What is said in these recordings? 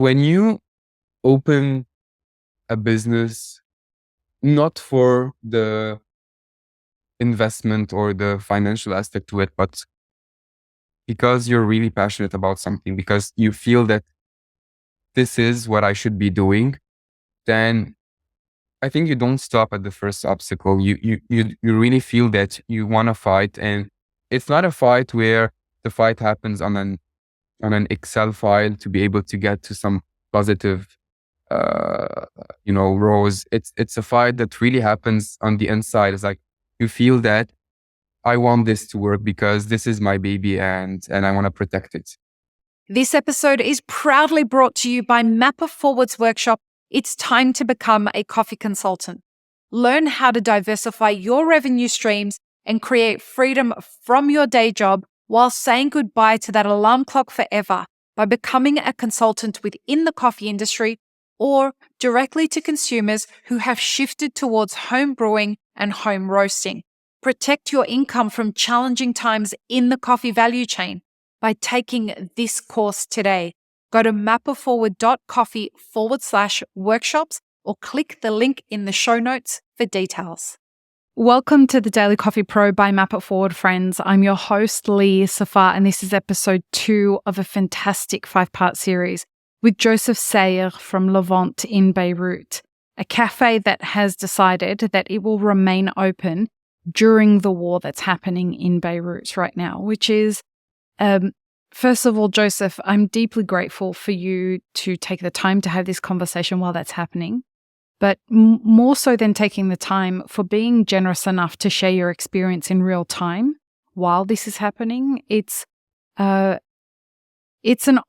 When you open a business, not for the investment or the financial aspect to it, but because you're really passionate about something, because you feel that this is what I should be doing, then I think you don't stop at the first obstacle. You really feel that you want to fight, and it's not a fight where the fight happens on an Excel file to be able to get to some positive, rows. It's a fight that really happens on the inside. It's like you feel that I want this to work because this is my baby, and I want to protect it. This episode is proudly brought to you by Mapper Forward's workshop, It's Time to Become a Coffee Consultant. Learn how to diversify your revenue streams and create freedom from your day job while saying goodbye to that alarm clock forever by becoming a consultant within the coffee industry or directly to consumers who have shifted towards home brewing and home roasting. Protect your income from challenging times in the coffee value chain by taking this course today. Go to mapperforward.coffee/workshops or click the link in the show notes for details. Welcome to the Daily Coffee Pro by Map It Forward, friends. I'm your host, Lee Safar, and this is episode 2 of a fantastic 5-part series with Joseph Sayegh from Levant in Beirut, a cafe that has decided that it will remain open during the war that's happening in Beirut right now, which is first of all, Joseph, I'm deeply grateful for you to take the time to have this conversation while that's happening, but more so than taking the time, for being generous enough to share your experience in real time while this is happening. It's an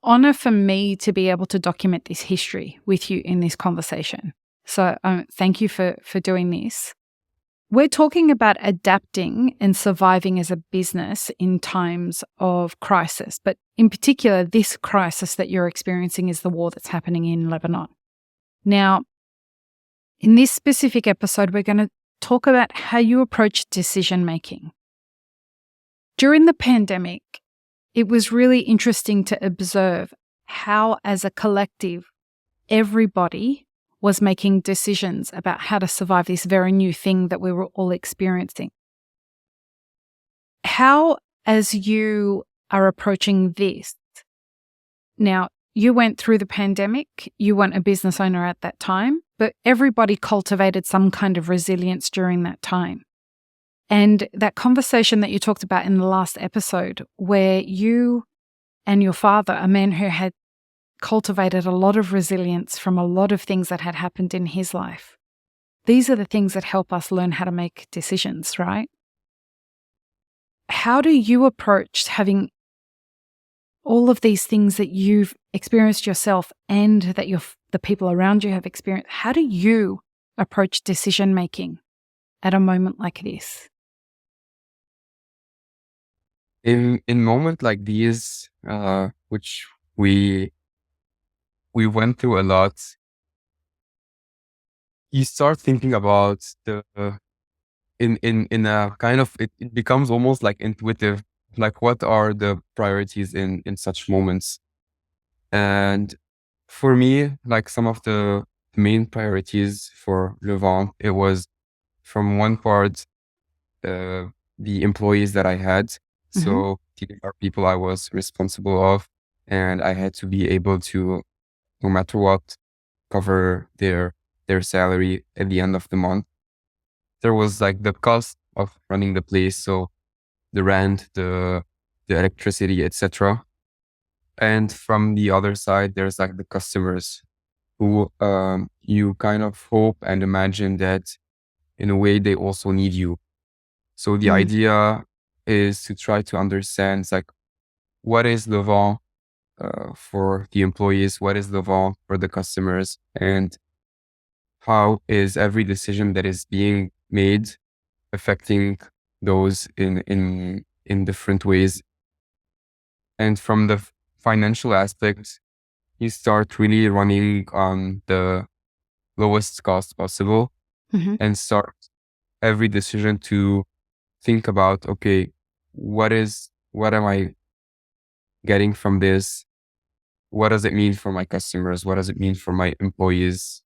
honor for me to be able to document this history with you in this conversation. So thank you for doing this. We're talking about adapting and surviving as a business in times of crisis, but in particular, this crisis that you're experiencing is the war that's happening in Lebanon. Now, in this specific episode, we're going to talk about how you approach decision-making. During the pandemic, it was really interesting to observe how, as a collective, everybody was making decisions about how to survive this very new thing that we were all experiencing. How, as you are approaching this, now you went through the pandemic, you weren't a business owner at that time, but everybody cultivated some kind of resilience during that time. And that conversation that you talked about in the last episode, where you and your father, a man who had cultivated a lot of resilience from a lot of things that had happened in his life. These are the things that help us learn how to make decisions, right? How do you approach having all of these things that you've experienced yourself and that the people around you have experienced? How do you approach decision making at a moment like this? In moments like these, which we went through a lot, you start thinking about in a kind of, it becomes almost like intuitive, like what are the priorities in such moments. And for me, like some of the main priorities for Levant, it was from one part, the employees that I had. So these are people I was responsible of, and I had to be able to, no matter what, cover their salary at the end of the month. There was like the cost of running the place, so the rent, the electricity, etc. And from the other side, there's like the customers who you kind of hope and imagine that in a way they also need you. So the idea is to try to understand like what is Levant for the employees, what is Levant for the customers, and how is every decision that is being made affecting those in different ways. And from the financial aspect, you start really running on the lowest cost possible and start every decision to think about, okay, what am I getting from this? what does it mean for my customers? What does it mean for my employees?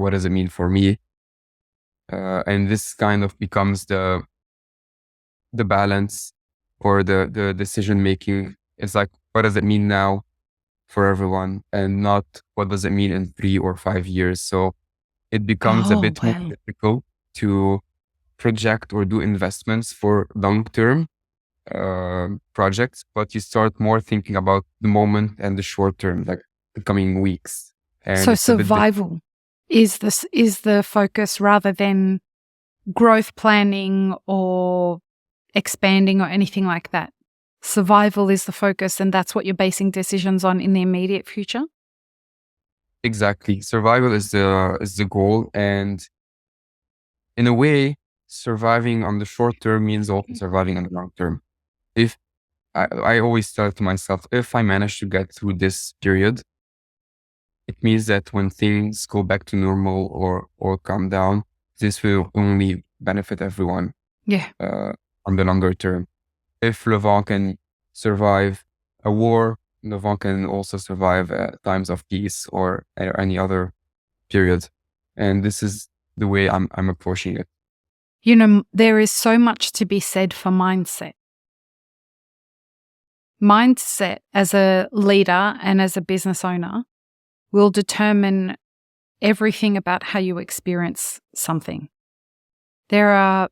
What does it mean for me? And this kind of becomes the balance or the decision making. It's like, what does it mean now for everyone, and not what does it mean in 3 or 5 years? So it becomes a Oh, bit more wow. difficult to project or do investments for long-term projects, but you start more thinking about the moment and the short term, like the coming weeks. And So it's a bit survival is the focus rather than growth planning or expanding or anything like that. Survival is the focus, and that's what you're basing decisions on in the immediate future. exactly. Survival is the goal, and in a way, surviving on the short term means also surviving on the long term. If I always tell to myself, if I manage to get through this period, it means that when things go back to normal or calm down, this will only benefit everyone Yeah. on the longer term. If Levant can survive a war, Levant can also survive times of peace or any other period. And this is the way I'm approaching it. You know, there is so much to be said for mindset. Mindset as a leader and as a business owner will determine everything about how you experience something. There are,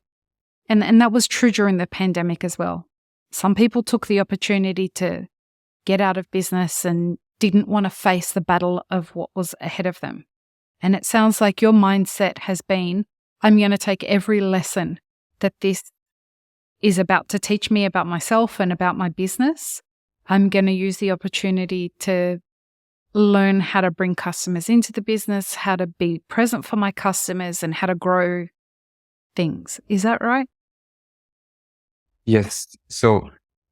and that was true during the pandemic as well. Some people took the opportunity to get out of business and didn't want to face the battle of what was ahead of them. And it sounds like your mindset has been, I'm going to take every lesson that this is about to teach me about myself and about my business. I'm going to use the opportunity to learn how to bring customers into the business, how to be present for my customers, and how to grow things. Is that right? Yes. So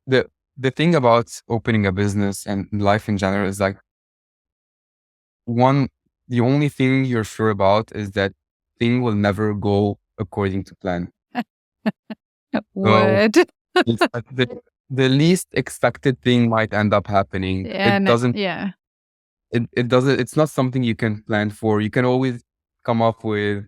the thing about opening a business and life in general is like, the only thing you're sure about is that thing will never go according to plan. Word. It's like the least expected thing might end up happening. It doesn't, Yeah. it doesn't, it's not something you can plan for. You can always come up with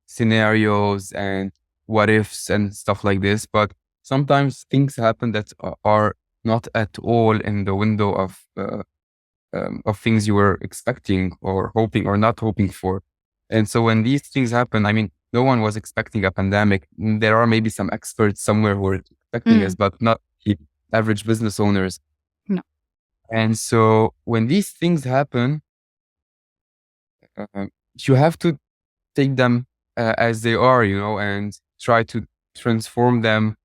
scenarios and what ifs and stuff like this, but sometimes things happen that are not at all in the window of things you were expecting or hoping or not hoping for. And so when these things happen, I mean, no one was expecting a pandemic. There are maybe some experts somewhere who are expecting us, but not the average business owners. No. And so when these things happen, you have to take them as they are, and try to transform them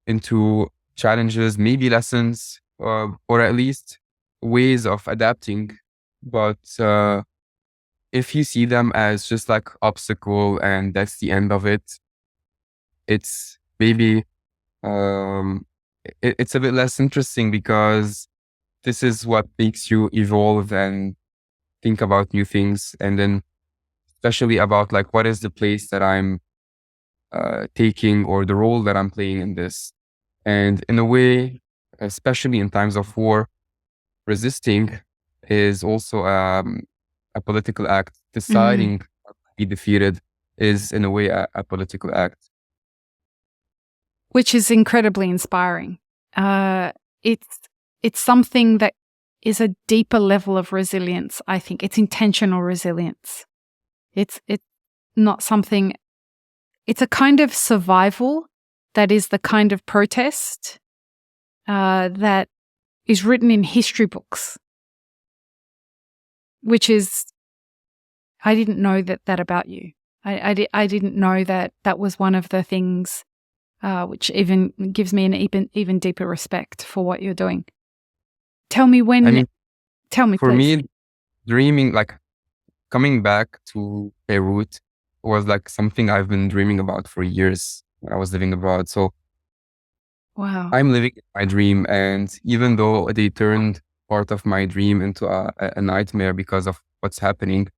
into challenges, maybe lessons, or at least ways of adapting. But if you see them as just like obstacle and that's the end of it, it's maybe it's a bit less interesting, because this is what makes you evolve and think about new things, and then especially about like, what is the place that I'm taking or the role that I'm playing in this. And in a way, especially in times of war, resisting is also a political act. Deciding to be defeated is in a way a political act. Which is incredibly inspiring. It's something that is a deeper level of resilience, I think. It's intentional resilience. It's not something, it's a kind of survival that is the kind of protest that is written in history books, which is, I didn't know that about you. I didn't know that was one of the things which even gives me an even deeper respect for what you're doing. Tell me tell me, for please. me, dreaming, like coming back to Beirut was like something I've been dreaming about for years when I was living abroad. So Wow. I'm living my dream, and even though they turned part of my dream into a nightmare because of what's happening,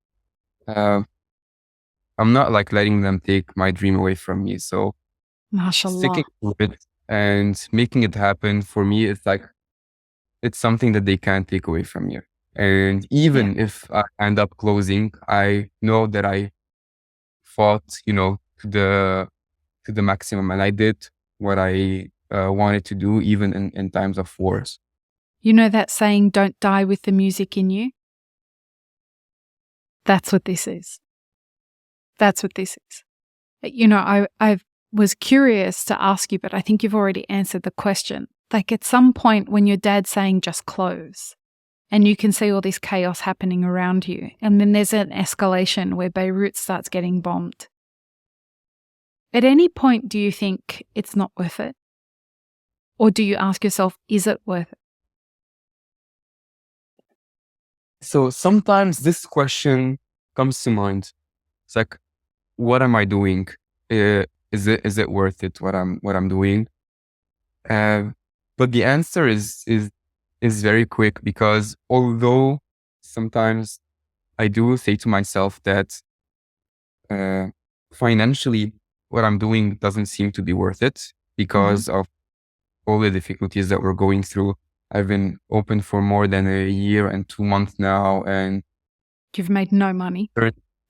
I'm not like letting them take my dream away from me. So Mashallah. sticking to it and making it happen for me, it's like, it's something that they can't take away from you. And even if I end up closing, I know that I fought, to the maximum, and I did what I wanted to do, even in times of wars. You know that saying, don't die with the music in you? That's what this is. That's what this is. I was curious to ask you, but I think you've already answered the question. Like at some point when your dad's saying just close, and you can see all this chaos happening around you, and then there's an escalation where Beirut starts getting bombed. At any point, do you think it's not worth it? Or do you ask yourself, is it worth it? So sometimes this question comes to mind. It's like, what am I doing? Is it worth it? What I'm doing? But the answer is very quick, because although sometimes I do say to myself that financially what I'm doing doesn't seem to be worth it because of all the difficulties that we're going through. I've been open for more than a year and 2 months now, and you've made no money.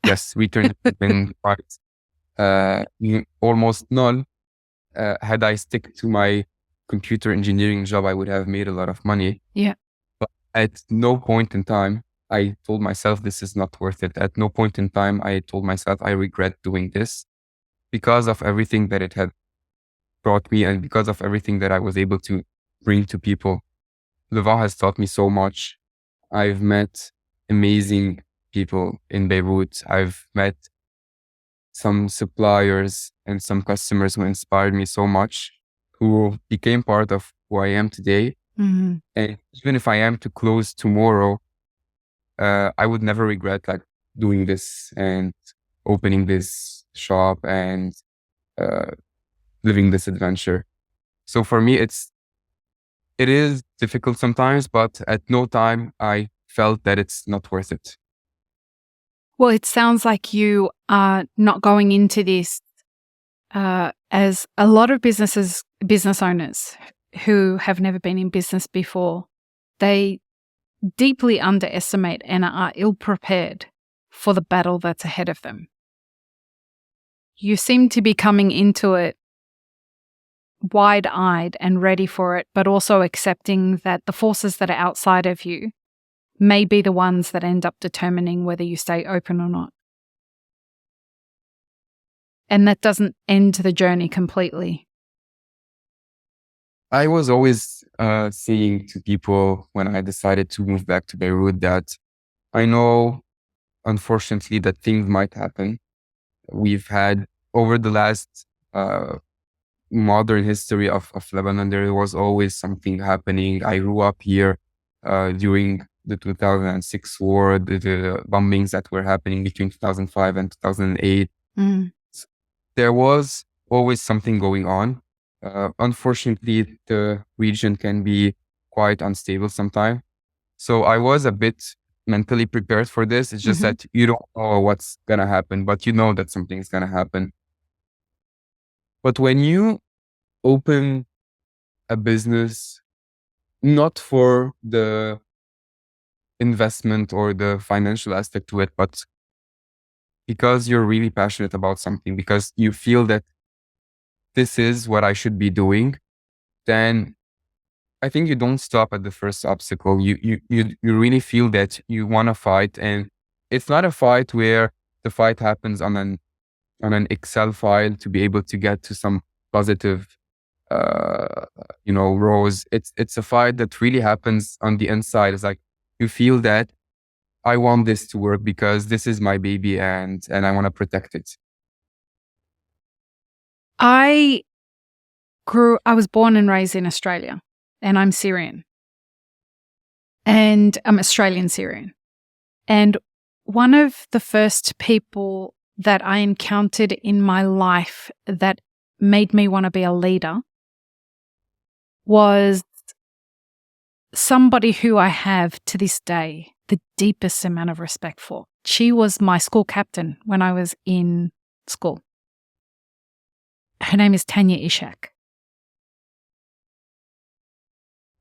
Yes, returns have been quite almost none. Had I stick to my computer engineering job, I would have made a lot of money. Yeah. But at no point in time, I told myself this is not worth it. At no point in time, I told myself I regret doing this, because of everything that it had brought me and because of everything that I was able to bring to people. Levant has taught me so much. I've met amazing people in Beirut. I've met some suppliers and some customers who inspired me so much, who became part of who I am today. And even if I am to close tomorrow, I would never regret like doing this and opening this shop and living this adventure. So for me, it is difficult sometimes, but at no time I felt that it's not worth it. Well, it sounds like you are not going into this as a lot of business owners who have never been in business before. They deeply underestimate and are ill-prepared for the battle that's ahead of them. You seem to be coming into it wide-eyed and ready for it, but also accepting that the forces that are outside of you may be the ones that end up determining whether you stay open or not. And that doesn't end the journey completely. I was always saying to people when I decided to move back to Beirut that I know, unfortunately, that things might happen. We've had, over the last modern history of Lebanon, there was always something happening. I grew up here during the 2006 war, the bombings that were happening between 2005 and 2008. There was always something going on. Unfortunately, the region can be quite unstable sometimes. So I was a bit mentally prepared for this. It's just that you don't know what's going to happen, but you know that something is going to happen. But when you open a business, not for the investment or the financial aspect to it, but because you're really passionate about something, because you feel that this is what I should be doing, then I think you don't stop at the first obstacle. You really feel that you want to fight, and it's not a fight where the fight happens on an Excel file to be able to get to some positive rows. It's a fight that really happens on the inside. It's like you feel that I want this to work because this is my baby and I want to protect it. I was born and raised in Australia, and I'm Syrian. And I'm Australian Syrian. And one of the first people that I encountered in my life that made me want to be a leader was somebody who I have to this day the deepest amount of respect for. She was my school captain when I was in school. Her name is Tanya Ishak.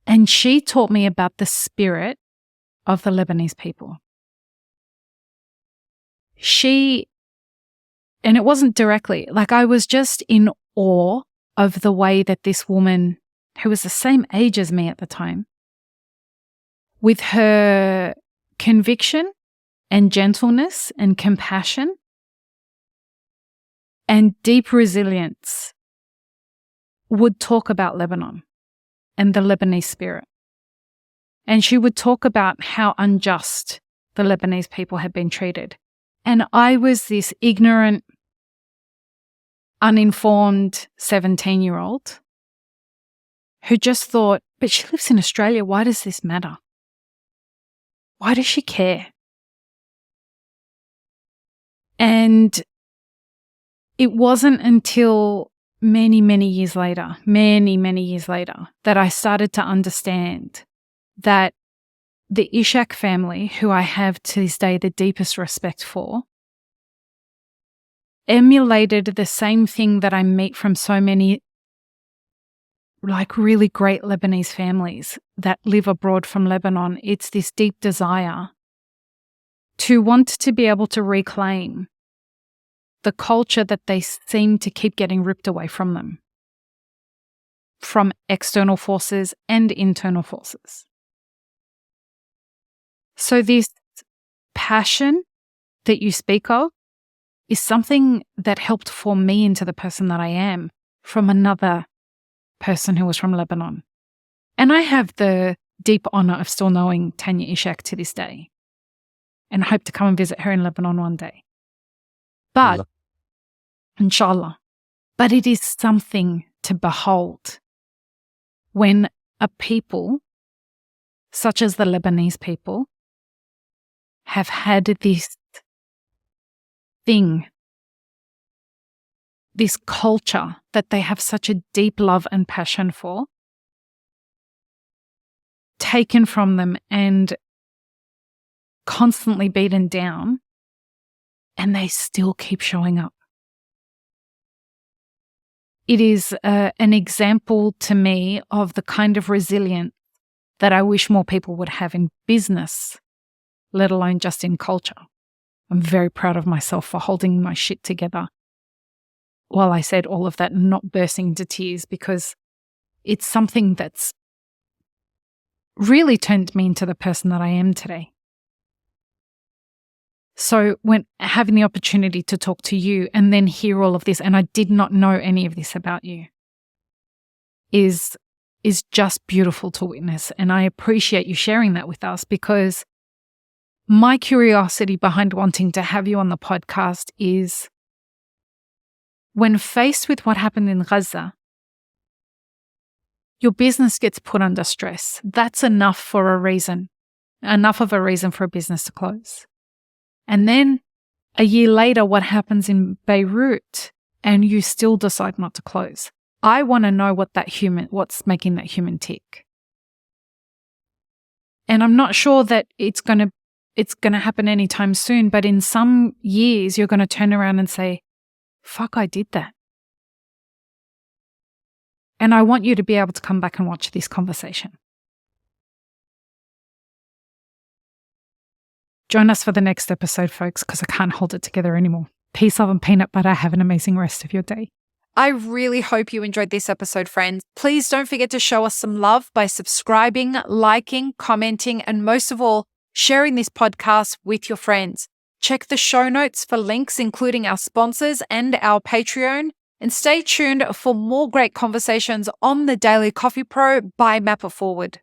And she taught me about the spirit of the Lebanese people. And it wasn't directly, like I was just in awe of the way that this woman, who was the same age as me at the time, with her conviction and gentleness and compassion and deep resilience, would talk about Lebanon and the Lebanese spirit. And she would talk about how unjust the Lebanese people had been treated. And I was this ignorant, uninformed 17-year-old who just thought, but she lives in Australia. Why does this matter? Why does she care? And it wasn't until many, many years later, that I started to understand that the Ishak family, who I have to this day the deepest respect for, emulated the same thing that I meet from so many like really great Lebanese families that live abroad from Lebanon. It's this deep desire to want to be able to reclaim the culture that they seem to keep getting ripped away from them, from external forces and internal forces. So this passion that you speak of is something that helped form me into the person that I am from another person who was from Lebanon. And I have the deep honor of still knowing Tanya Ishak to this day and hope to come and visit her in Lebanon one day. But, inshallah, but it is something to behold when a people such as the Lebanese people have had this thing, this culture that they have such a deep love and passion for, taken from them and constantly beaten down, and they still keep showing up. It is an example to me of the kind of resilience that I wish more people would have in business, let alone just in culture. I'm very proud of myself for holding my shit together while I said all of that and not bursting into tears, because it's something that's really turned me into the person that I am today. So when having the opportunity to talk to you and then hear all of this, and I did not know any of this about you, is just beautiful to witness. And I appreciate you sharing that with us, because my curiosity behind wanting to have you on the podcast is when faced with what happened in Gaza, your business gets put under stress. That's enough of a reason for a business to close. And then a year later, what happens in Beirut, and you still decide not to close. I want to know what's making that human tick. And I'm not sure that it's going to happen anytime soon, but in some years, you're going to turn around and say, fuck, I did that. And I want you to be able to come back and watch this conversation. Join us for the next episode, folks, because I can't hold it together anymore. Peace, love, and peanut butter. Have an amazing rest of your day. I really hope you enjoyed this episode, friends. Please don't forget to show us some love by subscribing, liking, commenting, and most of all, sharing this podcast with your friends. Check the show notes for links, including our sponsors and our Patreon. And stay tuned for more great conversations on the Daily Coffee Pro by Map It Forward.